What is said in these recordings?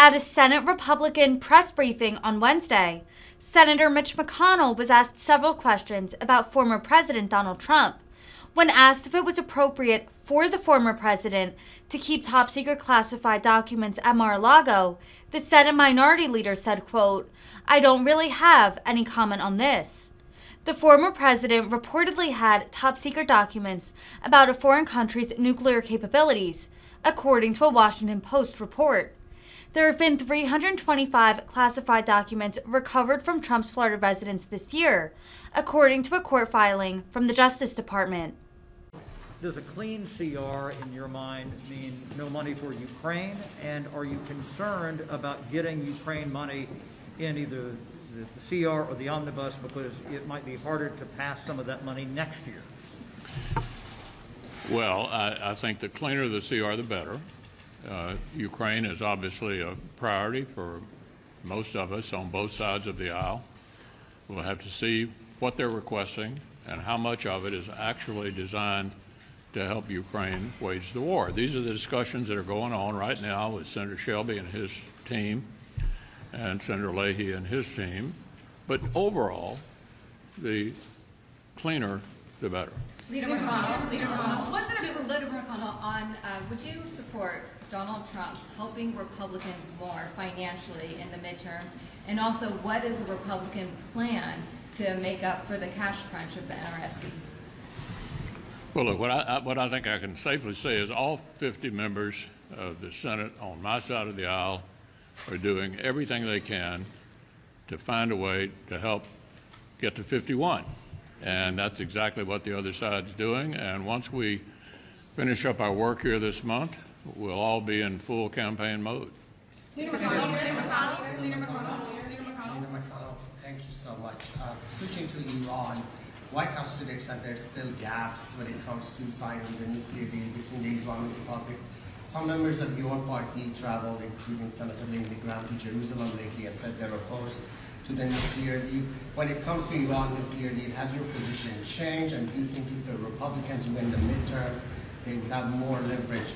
At a Senate Republican press briefing on Wednesday, Senator Mitch McConnell was asked several questions about former President Donald Trump. When asked if it was appropriate for the former president to keep top-secret classified documents at Mar-a-Lago, the Senate Minority Leader said, quote, "I don't really have any comment on this." The former president reportedly had top-secret documents about a foreign country's nuclear capabilities, according to a Washington Post report. There have been 325 classified documents recovered from Trump's Florida residence this year, according to a court filing from the Justice Department. Does a clean CR, in your mind, mean no money for Ukraine? And are you concerned about getting Ukraine money in either the CR or the omnibus, because it might be harder to pass some of that money next year? Well, I think the cleaner the CR, the better. Ukraine is obviously a priority for most of us on both sides of the aisle. We'll have to see what they're requesting and how much of it is actually designed to help Ukraine wage the war. These are the discussions that are going on right now with Senator Shelby and his team and Senator Leahy and his team. But overall, the cleaner, the better. Leader McConnell, would you support Donald Trump helping Republicans more financially in the midterms? And also, what is the Republican plan to make up for the cash crunch of the NRSC? Well, look, what I think I can safely say is all 50 members of the Senate on my side of the aisle are doing everything they can to find a way to help get to 51. And that's exactly what the other side's doing. And once we finish up our work here this month, we'll all be in full campaign mode. Leader McConnell, thank you so much. Switching to Iran, White House predicts that there's still gaps when it comes to signing the nuclear deal between the Islamic Republic. Some members of your party traveled, including Senator Lindsey Graham, to Jerusalem lately and said they're opposed to the nuclear deal. When it comes to Iran nuclear deal, has your position changed? And do you think if the Republicans win the midterm, they would have more leverage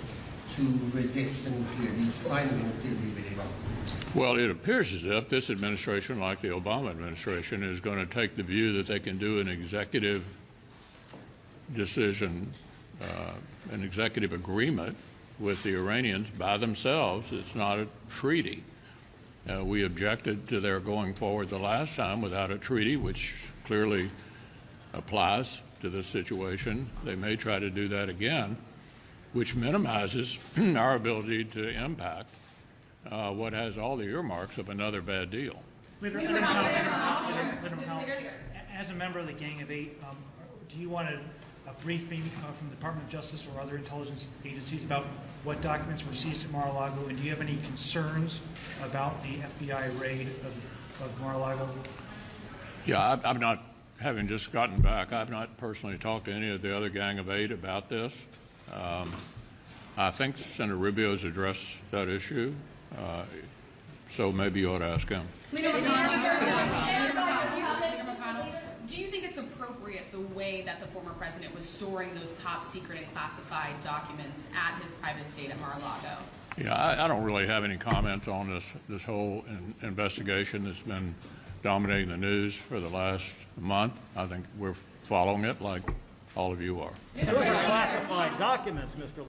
to resist the nuclear deal, signing a nuclear deal with Iran? Well, it appears as if this administration, like the Obama administration, is going to take the view that they can do an executive decision, an executive agreement with the Iranians by themselves. It's not a treaty. We objected to their going forward the last time without a treaty, which clearly applies to this situation. They may try to do that again, which minimizes our ability to impact what has all the earmarks of another bad deal. Leader McConnell, as a member of the Gang of Eight, do you want a briefing from the Department of Justice or other intelligence agencies about what documents were seized at Mar-a-Lago, and do you have any concerns about the FBI raid of Mar-a-Lago? Yeah, I'm not, having just gotten back, I've not personally talked to any of the other Gang of Eight about this. I think Senator Rubio's addressed that issue, so maybe you ought to ask him. Leader McConnell, do you think it's appropriate the way that the former president was storing those top secret and classified documents at his private estate at Mar-a-Lago? Yeah, I don't really have any comments on this whole investigation that's been dominating the news for the last month. I think we're following it like all of you are. Those are classified documents, Mr.